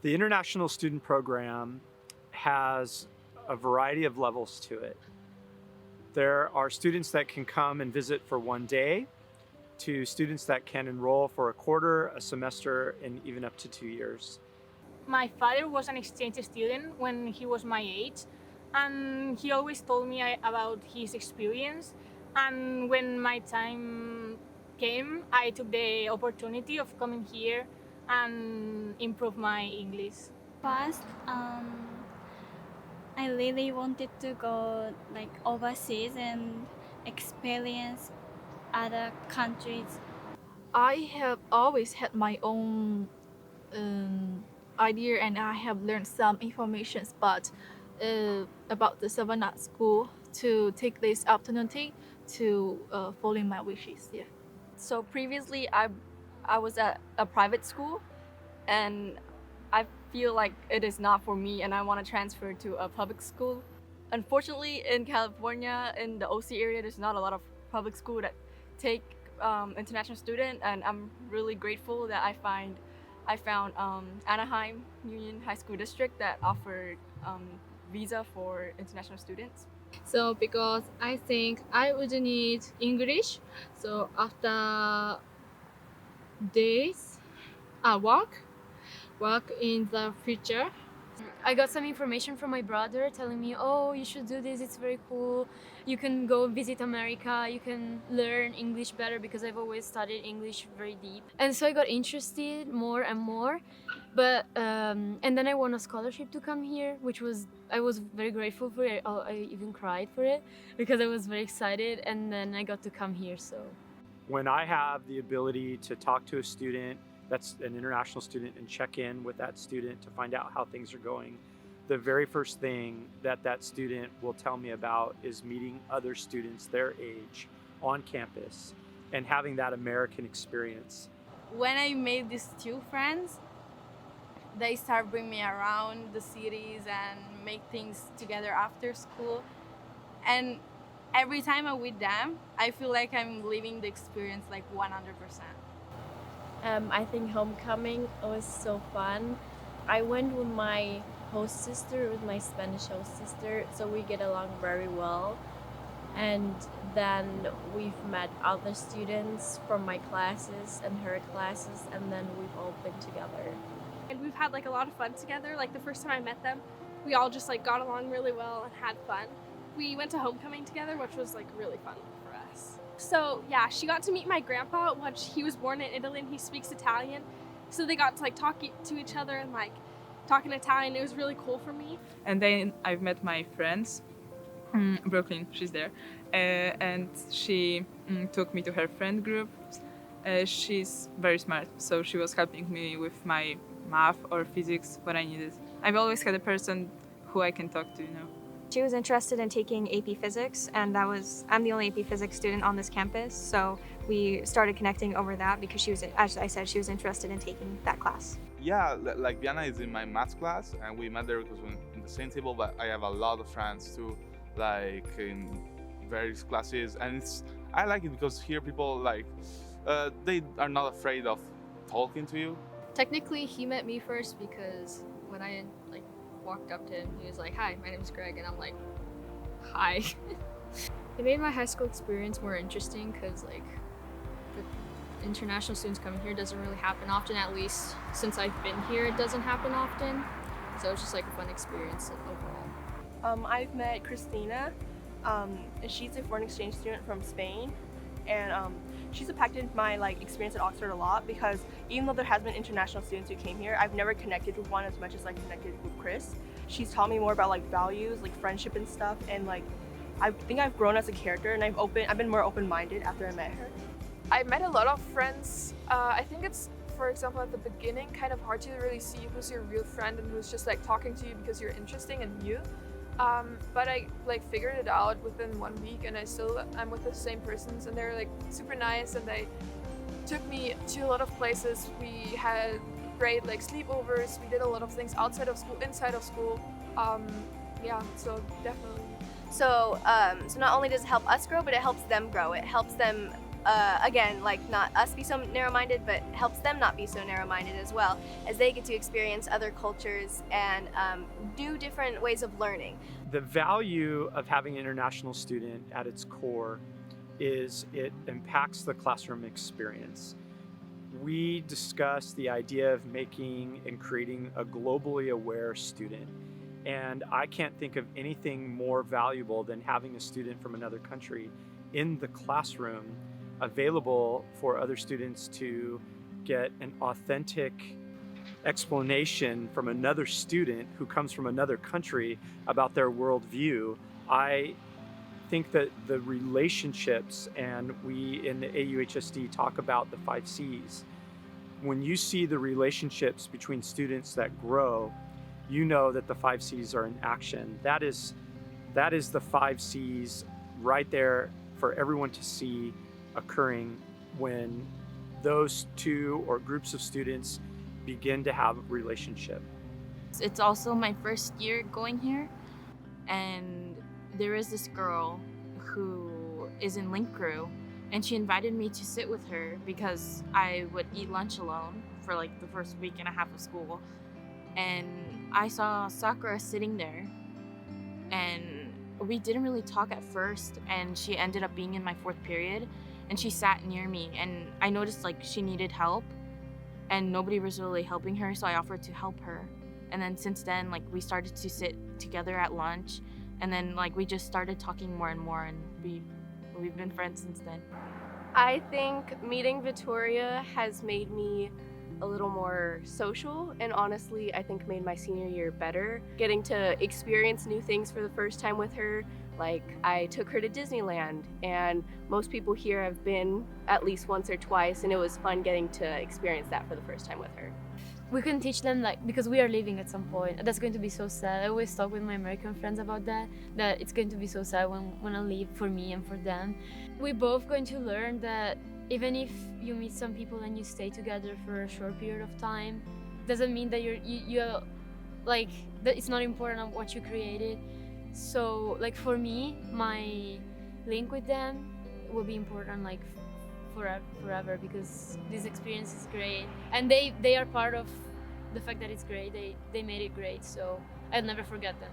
The International Student Program has a variety of levels to it. There are students that can come and visit for one day, to students that can enroll for a quarter, a semester, and even up to 2 years. My father was an exchange student when he was my age, and he always told me about his experience. And when my time came, I took the opportunity of coming here and improve my English. First, I really wanted to go like overseas and experience other countries. I have always had my own idea, and I have learned some information about the SAVANNAHS school to take this opportunity to follow my wishes. Yeah. So previously I was at a private school, and I feel like it is not for me, and I want to transfer to a public school. Unfortunately, in California, in the OC area, there's not a lot of public school that take international student, and I'm really grateful that I found Anaheim Union High School District that offered visa for international students. So because I think I would need English, so after this work in the future. I got some information from my brother telling me, oh, you should do this, it's very cool. You can go visit America, you can learn English better, because I've always studied English very deep. And so I got interested more and more. But and then I won a scholarship to come here, I was very grateful for it. I even cried for it because I was very excited, and then I got to come here. So when I have the ability to talk to a student that's an international student and check in with that student to find out how things are going, the very first thing that student will tell me about is meeting other students their age on campus and having that American experience. When I made these two friends, they start bringing me around the cities and make things together after school. And every time I'm with them, I feel like I'm living the experience like 100%. I think homecoming was so fun. I went with my host sister, with my Spanish host sister, so we get along very well. And then we've met other students from my classes and her classes, and then we've all been together. And we've had like a lot of fun together. Like the first time I met them, we all just like got along really well and had fun. We went to homecoming together, which was like really fun for us. So yeah, she got to meet my grandpa, which he was born in Italy and he speaks Italian. So they got to like talk to each other and like talk in Italian. It was really cool for me. And then I've met my friends. Brooklyn, she's there, and she took me to her friend group. She's very smart, so she was helping me with my math or physics when I needed. I've always had a person who I can talk to, you know. She was interested in taking AP Physics, and I'm the only AP Physics student on this campus, so we started connecting over that because she was, as I said, she was interested in taking that class. Yeah, like Vienna is in my math class, and we met there because we're in the same table, but I have a lot of friends too, like in various classes, and I like it because here people like, they are not afraid of talking to you. Technically, he met me first because when I walked up to him, he was like, "Hi, my name is Greg," and I'm like, "Hi." It made my high school experience more interesting because the international students coming here doesn't really happen often. At least since I've been here, it doesn't happen often. So it's just like a fun experience overall. I've met Christina, and she's a foreign exchange student from Spain, and she's impacted my experience at Oxford a lot because even though there has been international students who came here, I've never connected with one as much as I connected with Chris. She's taught me more about values, friendship and stuff, and I think I've grown as a character, and I've been more open-minded after I met her. I met a lot of friends. I think it's, for example, at the beginning, kind of hard to really see who's your real friend and who's just talking to you because you're interesting and new. But I figured it out within 1 week, and I'm with the same persons, and they're super nice, and they took me to a lot of places. We had great sleepovers. We did a lot of things outside of school, inside of school. Yeah, so definitely. So not only does it help us grow, but it helps them grow. It helps them again, like not us be so narrow-minded, but helps them not be so narrow-minded as well, as they get to experience other cultures and do different ways of learning. The value of having an international student at its core is it impacts the classroom experience. We discussed the idea of making and creating a globally aware student. And I can't think of anything more valuable than having a student from another country in the classroom available for other students to get an authentic explanation from another student who comes from another country about their worldview. I think that the relationships, and we in the AUHSD talk about the 5 C's, when you see the relationships between students that grow, you know that the 5 C's are in action. That is the 5 C's right there for everyone to see occurring when those two or groups of students begin to have a relationship. It's also my first year going here, and there is this girl who is in Link Crew, and she invited me to sit with her because I would eat lunch alone for like the first week and a half of school. And I saw Sakura sitting there, and we didn't really talk at first, and she ended up being in my 4th period, and she sat near me, and I noticed like she needed help and nobody was really helping her, so I offered to help her. And then since then, like, we started to sit together at lunch, and then like we just started talking more and more, and we've been friends since then. I think meeting Vittoria has made me a little more social, and honestly I think made my senior year better. Getting to experience new things for the first time with her, like I took her to Disneyland, and most people here have been at least once or twice, and it was fun getting to experience that for the first time with her. We can teach them, like, because we are leaving at some point. That's going to be so sad. I always talk with my American friends about that it's going to be so sad when I leave, for me and for them. We're both going to learn that even if you meet some people and you stay together for a short period of time, doesn't mean that you're like, that it's not important on what you created. So like for me, my link with them will be important like forever, because this experience is great, and they are part of the fact that it's great. They made it great, so I'll never forget them.